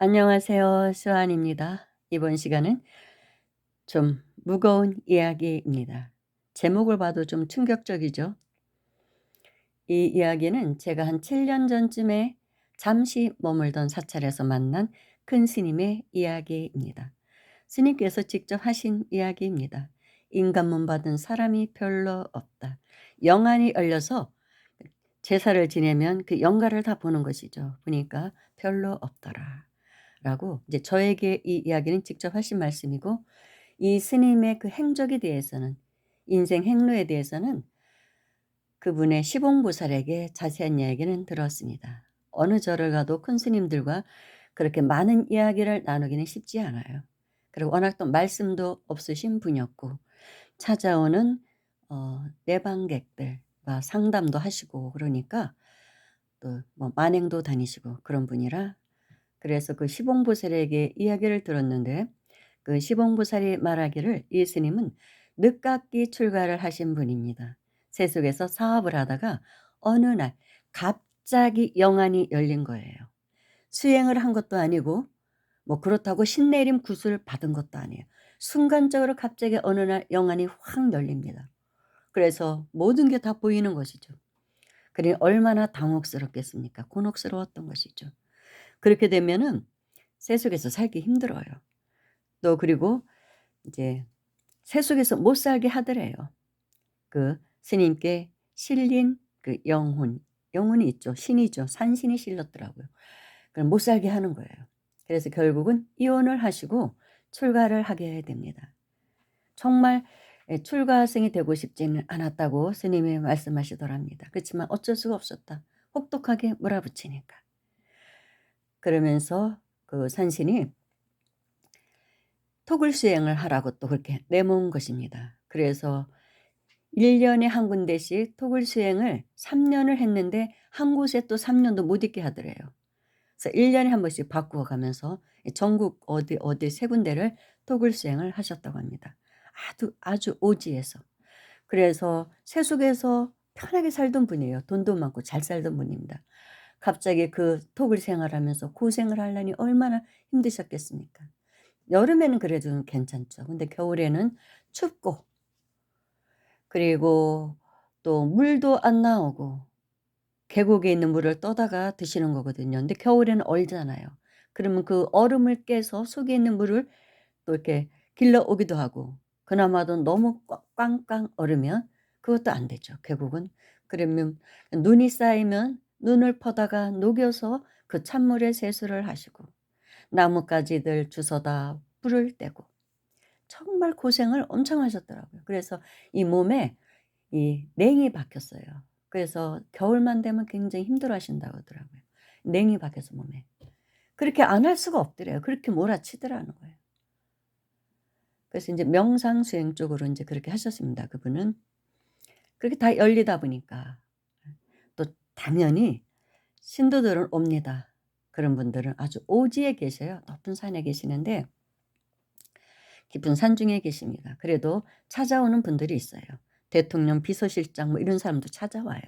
안녕하세요. 수아입니다. 이번 시간은 좀 무거운 이야기입니다. 제목을 봐도 좀 충격적이죠. 이 이야기는 제가 한 7년 전쯤에 잠시 머물던 사찰에서 만난 큰 스님의 이야기입니다. 스님께서 직접 하신 이야기입니다. 인간문 받은 사람이 별로 없다. 영안이 열려서 제사를 지내면 그 영가를 다 보는 것이죠. 보니까 별로 없더라. 라고 이제 저에게 이 이야기는 직접 하신 말씀이고, 이 스님의 그 행적에 대해서는, 인생 행로에 대해서는 그분의 시봉보살에게 자세한 이야기는 들었습니다. 어느 절을 가도 큰 스님들과 그렇게 많은 이야기를 나누기는 쉽지 않아요. 그리고 워낙 또 말씀도 없으신 분이었고, 찾아오는 내방객들과 상담도 하시고, 그러니까 또 뭐 만행도 다니시고 그런 분이라, 그래서 그 시봉보살에게 이야기를 들었는데, 그 시봉보살이 말하기를 이 스님은 늦깎이 출가를 하신 분입니다. 세속에서 사업을 하다가 어느 날 갑자기 영안이 열린 거예요. 수행을 한 것도 아니고 뭐 그렇다고 신내림 구슬 받은 것도 아니에요. 순간적으로 갑자기 어느 날 영안이 확 열립니다. 그래서 모든 게 다 보이는 것이죠. 그러니 얼마나 당혹스럽겠습니까? 곤혹스러웠던 것이죠. 그렇게 되면은 세속에서 살기 힘들어요. 또 그리고 이제 세속에서 못 살게 하더래요. 그 스님께 실린 그 영혼이 있죠. 신이죠. 산신이 실렸더라고요. 그럼 못 살게 하는 거예요. 그래서 결국은 이혼을 하시고 출가를 하게 됩니다. 정말 출가생이 되고 싶지는 않았다고 스님이 말씀하시더랍니다. 그렇지만 어쩔 수가 없었다. 혹독하게 몰아붙이니까. 그러면서 그 산신이 토굴 수행을 하라고 또 그렇게 내모은 것입니다. 그래서 1 년에 한 군데씩 토굴 수행을 3 년을 했는데 한 곳에 또 3 년도 못 있게 하더래요. 그래서 1 년에 한 번씩 바꾸어 가면서 전국 어디 3 군데를 토굴 수행을 하셨다고 합니다. 아주 오지에서. 그래서 세속에서 편하게 살던 분이에요. 돈도 많고 잘 살던 분입니다. 갑자기 그 토굴 생활하면서 고생을 하려니 얼마나 힘드셨겠습니까? 여름에는 그래도 괜찮죠. 근데 겨울에는 춥고, 그리고 또 물도 안 나오고 계곡에 있는 물을 떠다가 드시는 거거든요. 근데 겨울에는 얼잖아요. 그러면 그 얼음을 깨서 속에 있는 물을 또 이렇게 길러 오기도 하고, 그나마도 너무 꽝꽝 얼으면 그것도 안 되죠, 계곡은. 그러면 눈이 쌓이면 눈을 퍼다가 녹여서 그 찬물에 세수를 하시고, 나뭇가지들 주워다 불을 떼고 정말 고생을 엄청 하셨더라고요. 그래서 이 몸에 이 냉이 박혔어요. 그래서 겨울만 되면 굉장히 힘들어하신다고 하더라고요. 냉이 박혀서 몸에. 그렇게 안 할 수가 없더래요. 그렇게 몰아치더라는 거예요. 그래서 인제 명상 수행 쪽으로 인제 그렇게 하셨습니다, 그분은. 그렇게 다 열리다 보니까 또 당연히 신도들은 옵니다. 그런 분들은 아주 오지에 계셔요. 높은 산에 계시는데 깊은 산중에 계십니다. 그래도 찾아오는 분들이 있어요. 대통령 비서실장 뭐 이런 사람도 찾아와요.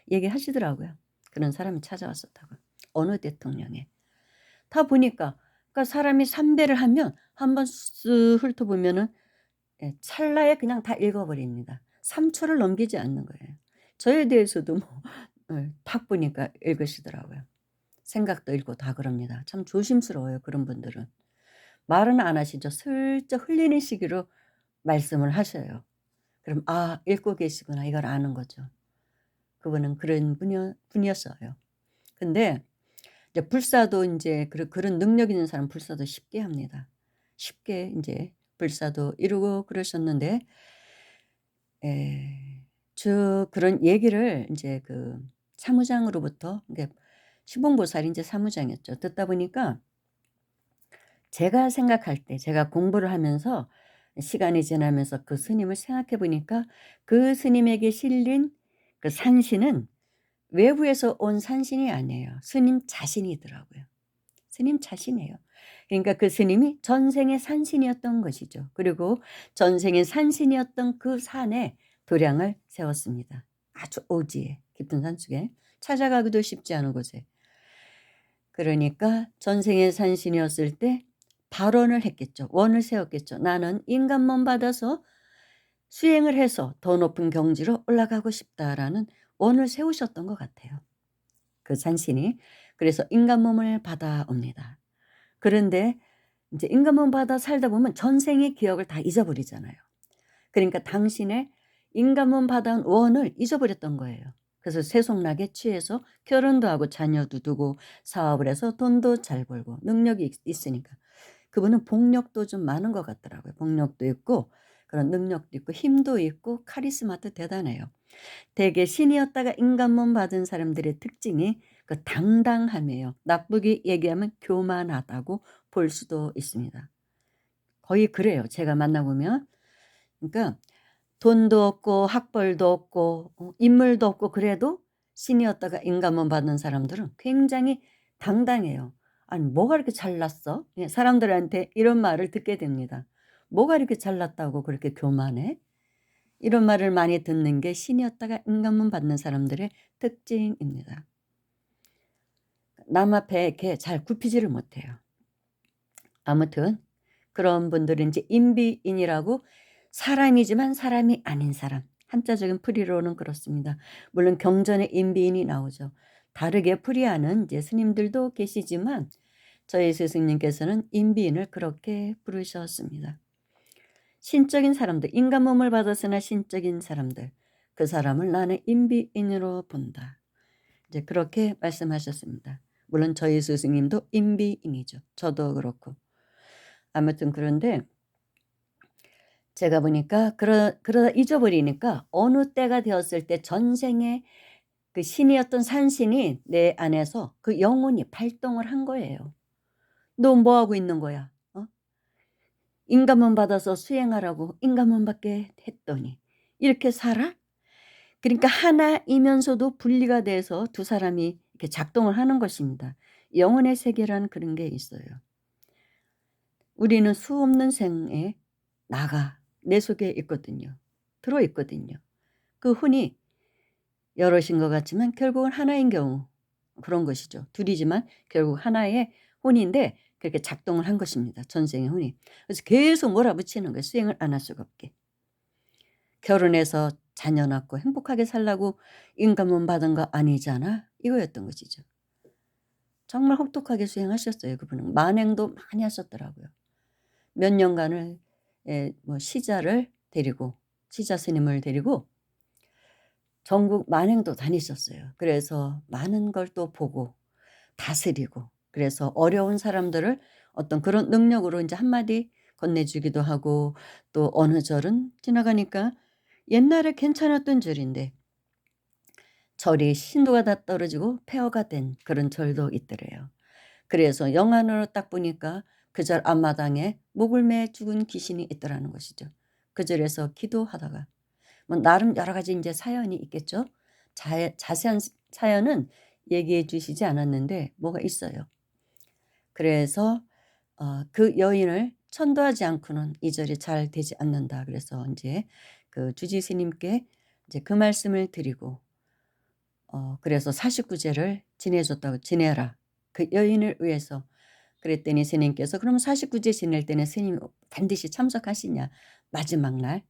얘기하시더라고요. 그런 사람이 찾아왔었다고. 어느 대통령에. 다 보니까, 그러니까 사람이 삼배를 하면 한번 쓱 훑어보면은 찰나에 그냥 다 읽어버립니다. 3 초를 넘기지 않는 거예요. 저에 대해서도 뭐 딱 보니까 읽으시더라고요. 생각도 읽고 다 그럽니다. 참 조심스러워요, 그런 분들은. 말은 안 하시죠. 슬쩍 흘리는 시기로 말씀을 하셔요. 그럼 '아 읽고 계시구나.' 이걸 아는 거죠. 그분은 그런 분이었어요. 근데 이제 불사도 인제 그런 능력 있는 사람은 불사도 쉽게 합니다. 쉽게 인제 불사도 이루고 그러셨는데, 예, 그런 얘기를 인제 그 사무장으로부터, 그러니까 시봉보살이 인제 사무장이었죠. 듣다 보니까 제가 생각할 때, 제가 공부를 하면서 시간이 지나면서 그 스님을 생각해 보니까 그 스님에게 실린 그 산신은 외부에서 온 산신이 아니에요. 스님 자신이더라고요. 스님 자신이에요. 그러니까 그 스님이 전생의 산신이었던 것이죠. 그리고 전생의 산신이었던 그 산에 도량을 세웠습니다. 아주 오지에 깊은 산속에 찾아가기도 쉽지 않은 곳에. 그러니까 전생에 산신이었을 때 발언을 했겠죠. 원을 세웠겠죠. '나는 인간 몸 받아서 수행을 해서 더 높은 경지로 올라가고 싶다.'라는 원을 세우셨던 것 같아요, 그 산신이. 그래서 인간 몸을 받아옵니다. 그런데 인제 인간 몸 받아 살다 보면 전생의 기억을 다 잊어버리잖아요. 그러니까 당신의 인간 몸 받아온 원을 잊어버렸던 거예요. 그래서 세속락에 취해서 결혼도 하고 자녀도 두고 사업을 해서 돈도 잘 벌고 능력이 있으니까. 그분은 복력도 좀 많은 것 같더라고요. 복력도 있고 그런 능력도 있고 힘도 있고 카리스마도 대단해요. 대개 신이었다가 인간 몸 받은 사람들의 특징이 그 당당함이에요. 나쁘게 얘기하면 교만하다고 볼 수도 있습니다. 거의 그래요, 제가 만나 보면. 그러니까 돈도 없고 학벌도 없고 인물도 없고 그래도 신이었다가 인감을 받는 사람들은 굉장히 당당해요. "아니 뭐가 이렇게 잘났어?" 예, 사람들한테 이런 말을 듣게 됩니다. "뭐가 이렇게 잘났다고 그렇게 교만해?" 이런 말을 많이 듣는 게 신이었다가 인감을 받는 사람들의 특징입니다. 남 앞에 이렇게 잘 굽히지를 못해요. 아무튼 그런 분들은 이제 인비인이라고 사람이지만 사람이 아닌 사람. 한자적인 풀이로는 그렇습니다. 물론 경전에 인비인이 나오죠. 다르게 풀이하는 이제 스님들도 계시지만 저희 스승님께서는 인비인을 그렇게 부르셨습니다. 신적인 사람들, 인간 몸을 받았으나 신적인 사람들, 그 사람을 나는 인비인으로 본다. 이제 그렇게 말씀하셨습니다. 물론 저희 스승님도 인비인이죠. 저도 그렇고. 아무튼 그런데 제가 보니까 그러다 잊어버리니까 어느 때가 되었을 때 전생에 그 신이었던 산신이 내 안에서 그 영혼이 발동을 한 거예요. "너 뭐 하고 있는 거야? 어? 인간만 받아서 수행하라고 인간만 받게 했더니 이렇게 살아?" 그러니까 하나이면서도 분리가 돼서 두 사람이 이렇게 작동을 하는 것입니다. 영혼의 세계라는 그런 게 있어요. 우리는 수 없는 생에 나가 내 속에 있거든요. 들어 있거든요. 그 혼이 여럿인 것 같지만 결국은 하나인 경우 그런 것이죠. 둘이지만 결국 하나의 혼인데 그렇게 작동을 한 것입니다, 전생의 혼이. 그래서 계속 몰아붙이는 거예요, 수행을 안 할 수가 없게. 결혼해서 자녀 낳고 행복하게 살라고 인감은 받은 거 아니잖아, 이거였던 것이죠. 정말 혹독하게 수행하셨어요, 그분은. 만행도 많이 하셨더라고요. 몇 년간을 뭐 시자 스님을 데리고 전국 만행도 다니셨어요. 그래서 많은 걸 또 보고 다스리고 그래서 어려운 사람들을 어떤 그런 능력으로 인제 한마디 건네주기도 하고 또 어느 절은 지나가니까 옛날에 괜찮았던 절인데 절이 신도가 다 떨어지고 폐허가 된 그런 절도 있더래요. 그래서 영안으로 딱 보니까 그 절 앞마당에 목을 매 죽은 귀신이 있더라는 것이죠. 그 절에서 기도하다가 뭐 나름 여러 가지 인제 사연이 있겠죠. 자세한 사연은 얘기해 주시지 않았는데 뭐가 있어요. 그래서 그 여인을 천도하지 않고는 이 절이 잘 되지 않는다. 그래서 인제 그 주지 스님께 이제 그 말씀을 드리고 그래서 49 제를 지내 줬다고 "지내라. 그 여인을 위해서." 그랬더니 스님께서 "그럼 49제 지낼 때는 스님 반드시 참석하시냐?" 마지막 날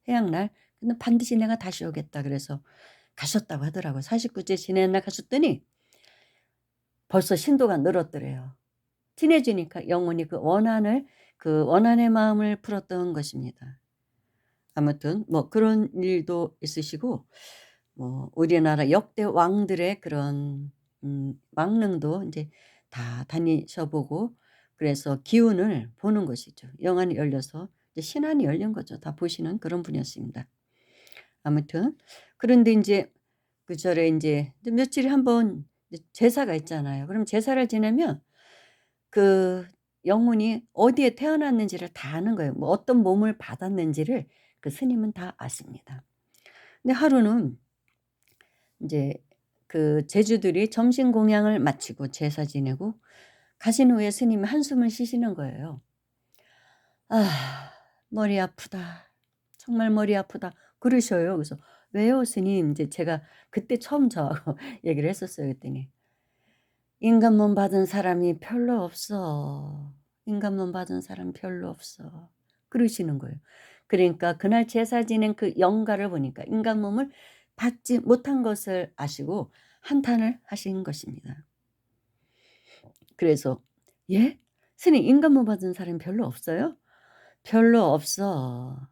해양날. "근데 반드시 내가 다시 오겠다." 그래서 가셨다고 하더라고요. 49제 지내는 날 가셨더니 벌써 신도가 늘었더래요. 친해지니까 영혼이 그 원한의 마음을 풀었던 것입니다. 아무튼 뭐 그런 일도 있으시고 뭐 우리나라 역대 왕들의 그런 왕릉도 인제 다 다니셔 보고 그래서 기운을 보는 것이죠. 영안이 열려서 이제 신안이 열린 거죠. 다 보시는 그런 분이었습니다. 아무튼 그런데 인제 그 절에 인제 며칠에 한 번 이제 제사가 있잖아요. 그럼 제사를 지내면 그 영혼이 어디에 태어났는지를 다 아는 거예요. 뭐 어떤 몸을 받았는지를 그 스님은 다 아십니다. 근데 하루는 인제 그 제주들이 점심 공양을 마치고 제사 지내고 가신 후에 스님이 한숨을 쉬시는 거예요. "아 머리 아프다. 정말 머리 아프다." 그러셔요. 그래서 "왜요 스님?" 인제 제가 그때 처음 저하고 얘기를 했었어요. 그랬더니 인간몸 받은 사람이 별로 없어. 인간몸 받은 사람 별로 없어. 그러시는 거예요. 그러니까 그날 제사 지낸 그 영가를 보니까 인간몸을 받지 못한 것을 아시고 한탄을 하신 것입니다. 그래서 "예? 스님 인간몸 받은 사람이 별로 없어요?" "별로 없어."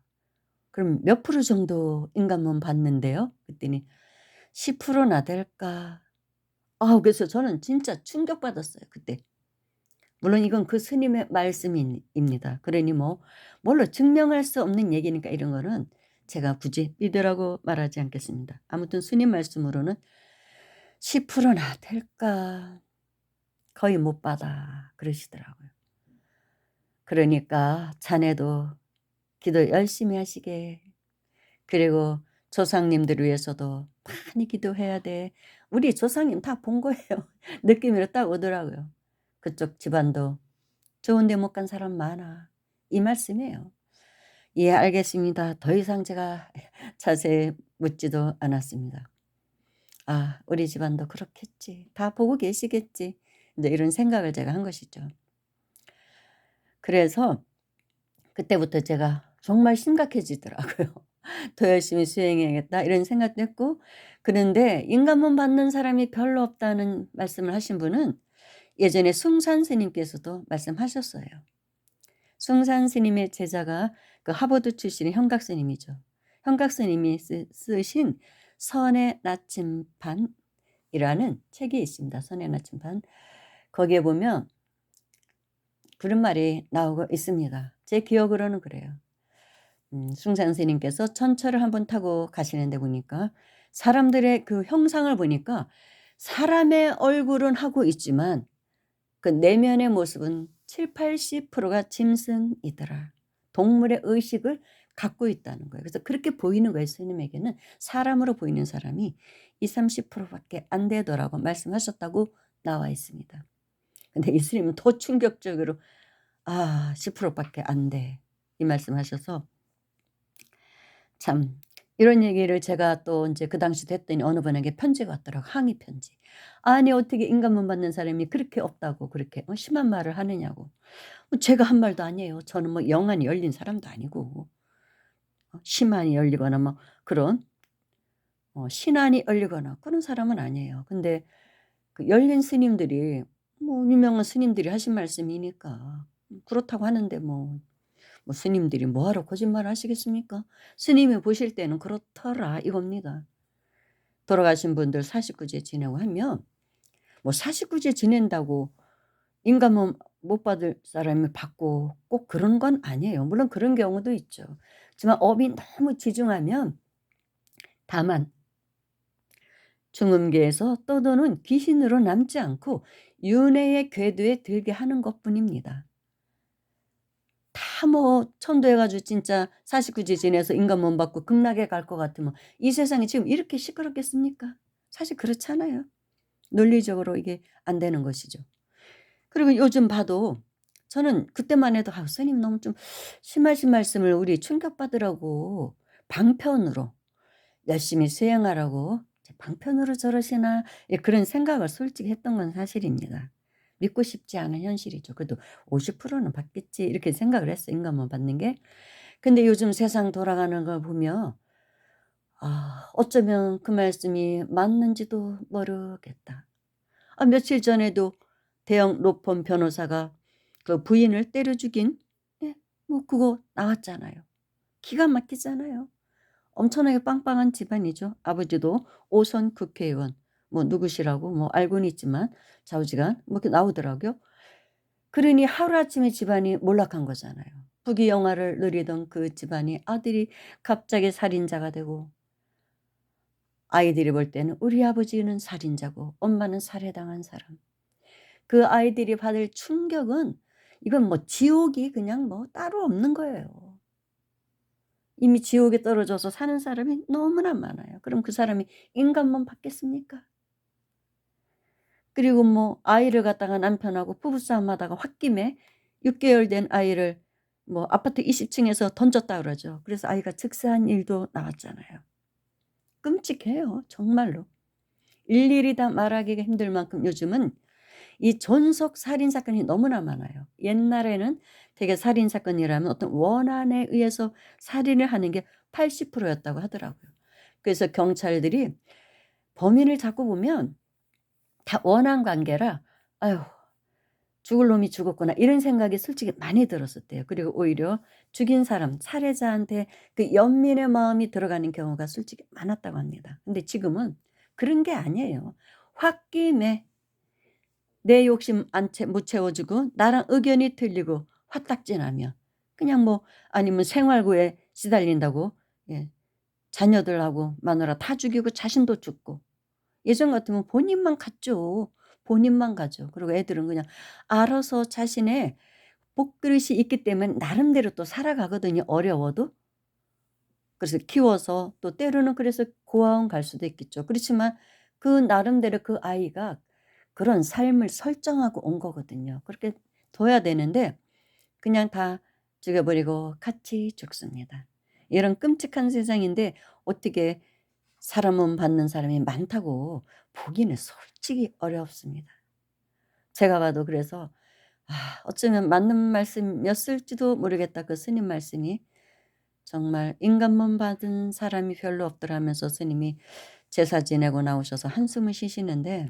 "그럼 몇 프로 정도 인간몸 받는데요?" 그랬더니 "10%나 될까?" 그래서 저는 진짜 충격받았어요 그때. 물론 이건 그 스님의 말씀입니다. 그러니 뭐 뭘로 증명할 수 없는 얘기니까 이런 거는 제가 굳이 믿으라고 말하지 않겠습니다. 아무튼 스님 말씀으로는 "10%나 될까? 거의 못 받아." 그러시더라고요. 그러니까 "자네도 기도 열심히 하시게. 그리고 조상님들을 위해서도 많이 기도해야 돼." 우리 조상님 다 본 거예요. 느낌으로 딱 오더라고요. "그쪽 집안도 좋은 데 못 간 사람 많아." 이 말씀이에요. "예 알겠습니다." 더 이상 제가 자세히 묻지도 않았습니다. '아 우리 집안도 그렇겠지. 다 보고 계시겠지.' 인제 이런 생각을 제가 한 것이죠. 그래서 그때부터 제가 정말 심각해지더라고요. '더 열심히 수행해야겠다.' 이런 생각도 했고 그런데 인간몸 받는 사람이 별로 없다는 말씀을 하신 분은 예전에 숭산 스님께서도 말씀하셨어요. 숭산 스님의 제자가 그 하버드 출신의 형각 스님이죠. 형각 스님이 쓰신 선의 나침반이라는 책이 있습니다. 선의 나침반. 거기에 보면 그런 말이 나오고 있습니다. 제 기억으로는 그래요. 숭산 스님께서 천철을 한번 타고 가시는데 보니까 사람들의 그 형상을 보니까 사람의 얼굴은 하고 있지만 그 내면의 모습은 70~80%가 짐승이더라. 동물의 의식을 갖고 있다는 거예요. 그래서 그렇게 보이는 거예요. 스님에게는 사람으로 보이는 사람이 20~30% 밖에 안 되더라고 말씀하셨다고 나와 있습니다. 근데 이 스님은 더 충격적으로 "아 10% 밖에 안 돼." 이 말씀하셔서 참 이런 얘기를 제가 또 인제 그 당시도 했더니 어느 분에게 편지가 왔더라고요, 항의 편지. 아니 어떻게 인간문 받는 사람이 그렇게 없다고 그렇게 심한 말을 하느냐고. 제가 한 말도 아니에요. 저는 뭐 영안이 열린 사람도 아니고 심한이 열리거나 뭐 그런 신안이 열리거나 그런 사람은 아니에요. 근데 그 열린 스님들이 뭐 유명한 스님들이 하신 말씀이니까 그렇다고 하는데 뭐 스님들이 뭐하러 거짓말을 하시겠습니까? 스님이 보실 때는 그렇더라 이겁니다. 돌아가신 분들 49제 지내고 하면 뭐 49제 지낸다고 인감은 못 받을 사람이 받고 꼭 그런 건 아니에요. 물론 그런 경우도 있죠. 하지만 업이 너무 지중하면 다만 중음계에서 떠도는 귀신으로 남지 않고 윤회의 궤도에 들게 하는 것뿐입니다. 다 뭐 천도해 가지고 진짜 49제 지내서 인간 몸 받고 극락에 갈 것 같으면 이 세상이 지금 이렇게 시끄럽겠습니까? 사실 그렇잖아요. 논리적으로 이게 안 되는 것이죠. 그리고 요즘 봐도 저는 그때만 해도 '아 스님 너무 좀 심하신 말씀을 우리 충격받으라고 방편으로 열심히 수행하라고 방편으로 저러시나.' 예 그런 생각을 솔직히 했던 건 사실입니다. 믿고 싶지 않은 현실이죠. 그래도 50%는 받겠지 이렇게 생각을 했어요 인간만 받는 게. 근데 요즘 세상 돌아가는 걸 보면 어쩌면 그 말씀이 맞는지도 모르겠다. 며칠 전에도 대형 로펌 변호사가 그 부인을 때려 죽인 예 뭐 그거 나왔잖아요. 기가 막히잖아요. 엄청나게 빵빵한 집안이죠. 아버지도 5선 국회의원 뭐 누구시라고 뭐 알고는 있지만 좌우지간 뭐 이렇게 나오더라고요. 그러니 하루아침에 집안이 몰락한 거잖아요. 부귀영화를 누리던 그 집안이 아들이 갑자기 살인자가 되고 아이들이 볼 때는 우리 아버지는 살인자고 엄마는 살해당한 사람. 그 아이들이 받을 충격은 이건 뭐 지옥이 그냥 뭐 따로 없는 거예요. 이미 지옥에 떨어져서 사는 사람이 너무나 많아요. 그럼 그 사람이 인간만 받겠습니까? 그리고 뭐 아이를 갖다가 남편하고 부부싸움하다가 홧김에 6 개월 된 아이를 뭐 아파트 20 층에서 던졌다 그러죠. 그래서 아이가 즉사한 일도 나왔잖아요. 끔찍해요 정말로. 일일이 다 말하기가 힘들 만큼 요즘은 이 존속 살인 사건이 너무나 많아요. 옛날에는 되게 살인 사건이라면 어떤 원한에 의해서 살인을 하는 게 80% 였다고 하더라고요. 그래서 경찰들이 범인을 잡고 보면 다 원한 관계라 '아유 죽을 놈이 죽었구나.' 이런 생각이 솔직히 많이 들었었대요. 그리고 오히려 죽인 사람 살해자한테 그 연민의 마음이 들어가는 경우가 솔직히 많았다고 합니다. 근데 지금은 그런 게 아니에요. 홧김에 내 욕심 안 채 못 채워 주고 나랑 의견이 틀리고 화딱지나면 그냥 뭐 아니면 생활고에 시달린다고 예 자녀들하고 마누라 다 죽이고 자신도 죽고 예전 같으면 본인만 갔죠. 본인만 가죠. 그리고 애들은 그냥 알아서 자신의 밥그릇이 있기 때문에 나름대로 또 살아가거든요, 어려워도. 그래서 키워서 또 때로는 그래서 고아원 갈 수도 있겠죠. 그렇지만 그 나름대로 그 아이가 그런 삶을 설정하고 온 거거든요. 그렇게 둬야 되는데 그냥 다 죽여 버리고 같이 죽습니다. 이런 끔찍한 세상인데 어떻게 사람은 받는 사람이 많다고 보기는 솔직히 어렵습니다. 제가 봐도 그래서 어쩌면 맞는 말씀이었을지도 모르겠다. 그 스님 말씀이. 정말 "인간문 받은 사람이 별로 없더라."면서 스님이 제사 지내고 나오셔서 한숨을 쉬시는데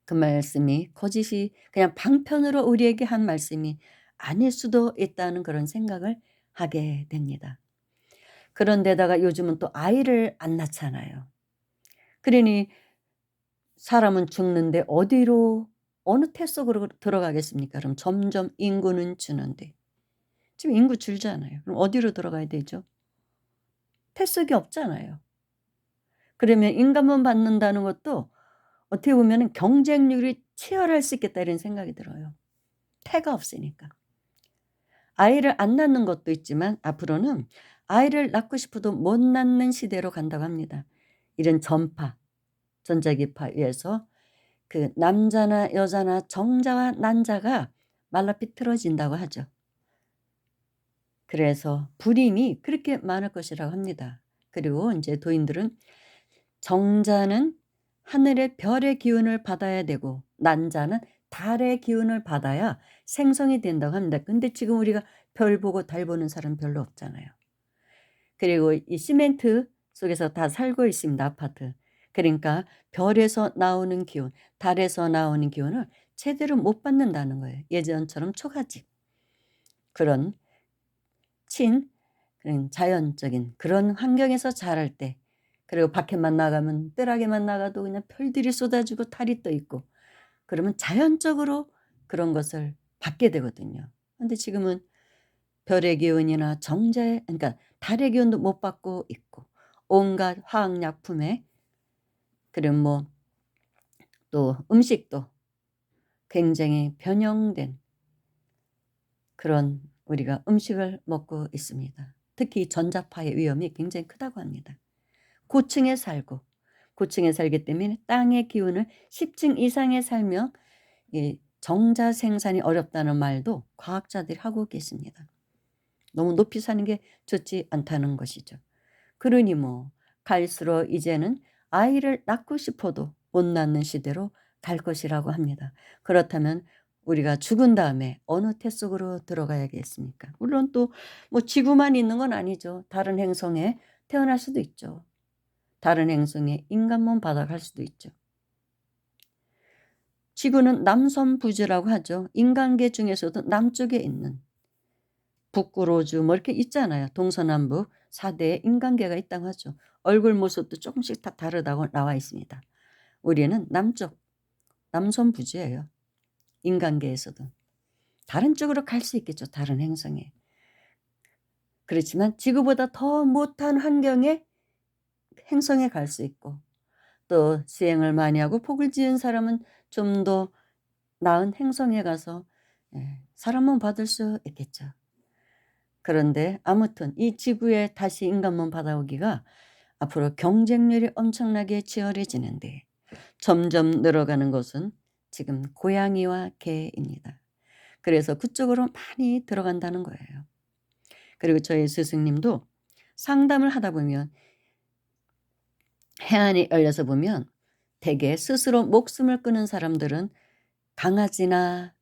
그 말씀이 거짓이 그냥 방편으로 우리에게 한 말씀이 아닐 수도 있다는 그런 생각을 하게 됩니다. 그런데다가 요즘은 또 아이를 안 낳잖아요. 그러니 사람은 죽는데 어디로 어느 태 속으로 들어가겠습니까? 그럼 점점 인구는 주는데. 지금 인구 줄잖아요. 그럼 어디로 들어가야 되죠? 태 속이 없잖아요. 그러면 인간만 받는다는 것도 어떻게 보면은 '경쟁률이 치열할 수 있겠다.' 이런 생각이 들어요. 태가 없으니까. 아이를 안 낳는 것도 있지만 앞으로는 아이를 낳고 싶어도 못 낳는 시대로 간다고 합니다. 이런 전파, 전자기파에서 그 남자나 여자나 정자와 난자가 말라비틀어진다고 하죠. 그래서 불임이 그렇게 많을 것이라고 합니다. 그리고 인제 도인들은 정자는 하늘의 별의 기운을 받아야 되고 난자는 달의 기운을 받아야 생성이 된다고 합니다. 근데 지금 우리가 별 보고 달 보는 사람 별로 없잖아요. 그리고 이 시멘트 속에서 다 살고 있습니다, 아파트. 그러니까 별에서 나오는 기운, 달에서 나오는 기운을 제대로 못 받는다는 거예요. 예전처럼 초가집 그런 그런 자연적인 그런 환경에서 자랄 때 그리고 밖에만 나가면 뜰하게만 나가도 그냥 별들이 쏟아지고 달이 떠 있고 그러면 자연적으로 그런 것을 받게 되거든요. 근데 지금은 별의 기운이나 정자의 그러니까 달의 기운도 못 받고 있고 온갖 화학약품에 그리고 뭐 또 음식도 굉장히 변형된 그런 우리가 음식을 먹고 있습니다. 특히 전자파의 위험이 굉장히 크다고 합니다. 고층에 살고 고층에 살기 때문에 땅의 기운을 10층 이상에 살면 이 정자 생산이 어렵다는 말도 과학자들이 하고 계십니다. 너무 높이 사는 게 좋지 않다는 것이죠. 그러니 뭐 갈수록 이제는 아이를 낳고 싶어도 못 낳는 시대로 갈 것이라고 합니다. 그렇다면 우리가 죽은 다음에 어느 태 속으로 들어가야겠습니까? 물론 또 뭐 지구만 있는 건 아니죠. 다른 행성에 태어날 수도 있죠. 다른 행성에 인간몸 받아갈 수도 있죠. 지구는 남섬부지라고 하죠. 인간계 중에서도 남쪽에 있는 북구로주 뭐 이렇게 있잖아요. 동서남북 4대의 인간계가 있다고 하죠. 얼굴 모습도 조금씩 다 다르다고 나와 있습니다. 우리는 남쪽 남섬부지예요. 인간계에서도. 다른 쪽으로 갈 수 있겠죠, 다른 행성에. 그렇지만 지구보다 더 못한 환경의 행성에 갈 수 있고 또 수행을 많이 하고 복을 지은 사람은 좀 더 나은 행성에 가서 사람 몸 받을 수 있겠죠. 그런데 아무튼 이 지구에 다시 인간 몸 받아오기가 앞으로 경쟁률이 엄청나게 치열해지는데 점점 늘어가는 것은 지금 고양이와 개입니다. 그래서 그쪽으로 많이 들어간다는 거예요. 그리고 저희 스승님도 상담을 하다 보면 해안이 열려서 보면 대개 스스로 목숨을 끊은 사람들은 강아지나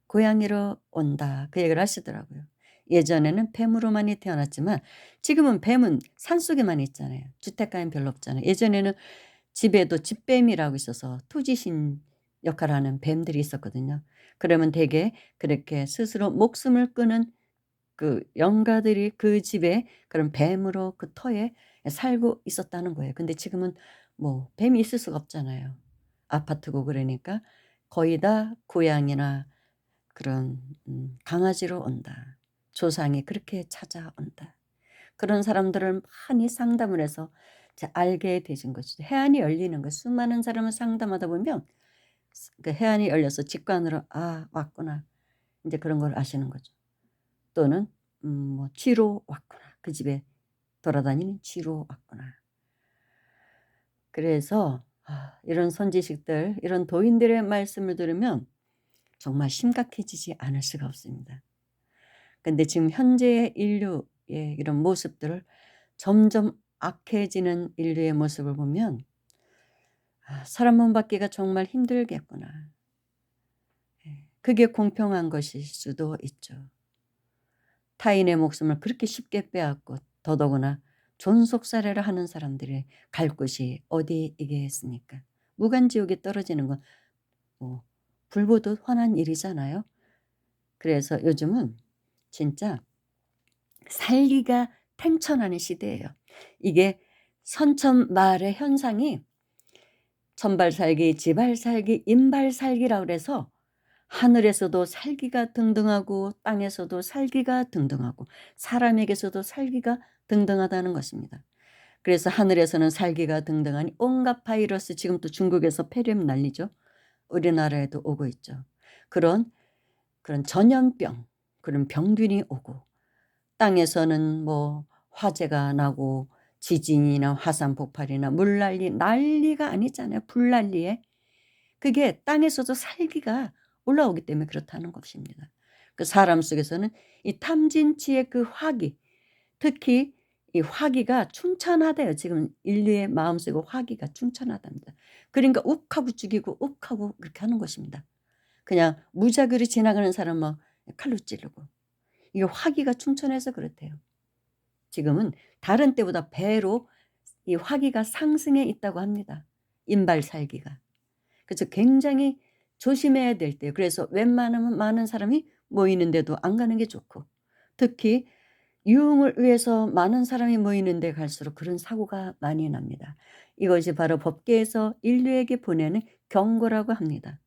고양이로 온다. 그 얘기를 하시더라고요. 예전에는 뱀으로만이 태어났지만 지금은 뱀은 산속에만 있잖아요. 주택가엔 별로 없잖아요. 예전에는 집에도 집뱀이라고 있어서 투지신 역할을 하는 뱀들이 있었거든요. 그러면 대개 그렇게 스스로 목숨을 끊은 그 영가들이 그 집에 그런 뱀으로 그 터에 살고 있었다는 거예요. 근데 지금은 뭐 뱀이 있을 수가 없잖아요. 아파트고 그러니까 거의 다 고양이나 그런 강아지로 온다. 조상이 그렇게 찾아온다. 그런 사람들을 많이 상담을 해서 이제 알게 되신 것이죠. 해안이 열리는 거 수많은 사람을 상담하다 보면 그 해안이 열려서 직관으로 '아 왔구나.' 인제 그런 걸 아시는 거죠. 또는 뭐 '쥐로 왔구나. 그 집에 돌아다니는 쥐로 왔구나.' 그래서 이런 선지식들 이런 도인들의 말씀을 들으면 정말 심각해지지 않을 수가 없습니다. 근데 지금 현재의 인류의 이런 모습들을 점점 악해지는 인류의 모습을 보면 '사람 몸 받기가 정말 힘들겠구나.' 예. 그게 공평한 것일 수도 있죠. 타인의 목숨을 그렇게 쉽게 빼앗고 더더구나 존속살해를 하는 사람들이 갈 곳이 어디이겠습니까? 무간지옥에 떨어지는 건 뭐 불보듯 뻔한 일이잖아요. 그래서 요즘은 진짜 살기가 팽천하는 시대예요. 이게 선천말의 현상이 천발살기, 지발살기, 인발살기라 그래서 하늘에서도 살기가 등등하고 땅에서도 살기가 등등하고 사람에게서도 살기가 등등하다는 것입니다. 그래서 하늘에서는 살기가 등등하니 온갖 바이러스 지금 또 중국에서 폐렴 난리죠. 우리나라에도 오고 있죠. 그런 전염병 그런 병균이 오고 땅에서는 뭐 화재가 나고 지진이나 화산 폭발이나 물난리 난리가 아니잖아요. 불난리에. 그게 땅에서도 살기가 올라오기 때문에 그렇다는 것입니다. 그 사람 속에서는 이 탐진치의 그 화기 특히 이 화기가 충천하대요. 지금 인류의 마음속에 화기가 충천하답니다. 그러니까 욱하고 죽이고 욱하고 그렇게 하는 것입니다. 그냥 무작위로 지나가는 사람 막 칼로 찌르고. 이게 화기가 충천해서 그렇대요. 지금은 다른 때보다 배로 이 화기가 상승해 있다고 합니다. 인발살기가. 그래서 굉장히 조심해야 될 때요. 그래서 웬만하면 많은 사람이 모이는 데도 안 가는 게 좋고 특히 유흥을 위해서 많은 사람이 모이는 데 갈수록 그런 사고가 많이 납니다. 이것이 바로 법계에서 인류에게 보내는 경고라고 합니다.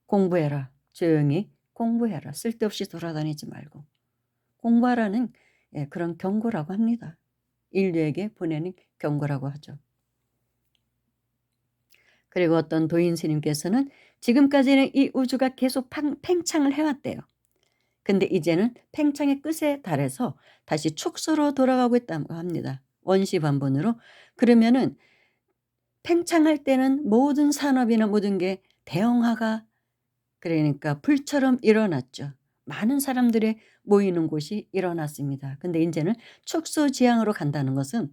공부해라. 조용히 공부해라. 쓸데없이 돌아다니지 말고. 공부하라는 그런 경고라고 합니다. 인류에게 보내는 경고라고 하죠. 그리고 어떤 도인 스님께서는 지금까지는 이 우주가 계속 팽창을 해왔대요. 근데 이제는 팽창의 끝에 달해서 다시 축소로 돌아가고 있다고 합니다. 원시반본으로. 그러면은 팽창할 때는 모든 산업이나 모든 게 대형화가 그러니까 불처럼 일어났죠. 많은 사람들이 모이는 곳이 일어났습니다. 근데 인제는 축소지향으로 간다는 것은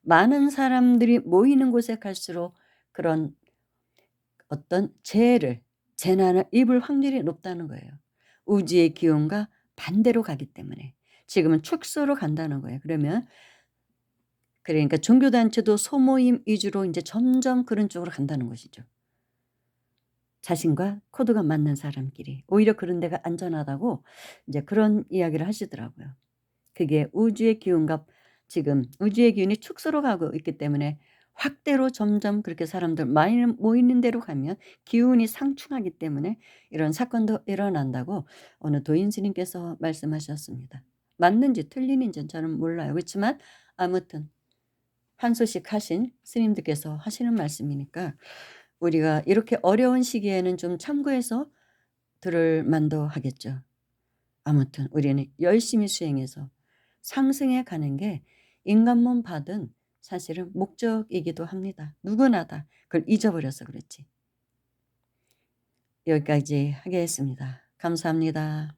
많은 사람들이 모이는 곳에 갈수록 그런 어떤 재난을 입을 확률이 높다는 거예요. 우주의 기온과 반대로 가기 때문에. 지금은 축소로 간다는 거예요. 그러니까 종교단체도 소모임 위주로 인제 점점 그런 쪽으로 간다는 것이죠. 자신과 코드가 맞는 사람끼리. 오히려 그런 데가 안전하다고 이제 그런 이야기를 하시더라고요. 그게 우주의 기운과 지금 우주의 기운이 축소로 가고 있기 때문에 확대로 점점 그렇게 사람들 많이 모이는 데로 가면 기운이 상충하기 때문에 이런 사건도 일어난다고 어느 도인 스님께서 말씀하셨습니다. 맞는지 틀리는지는 저는 몰라요. 그렇지만 아무튼 한소식 하신 스님들께서 하시는 말씀이니까 우리가 이렇게 어려운 시기에는 좀 참고해서 들을 만도 하겠죠. 아무튼 우리는 열심히 수행해서 상승해 가는 게 인간 몸 받은 사실은 목적이기도 합니다. 누구나 다 그걸 잊어버려서 그렇지. 여기까지 하겠습니다. 감사합니다.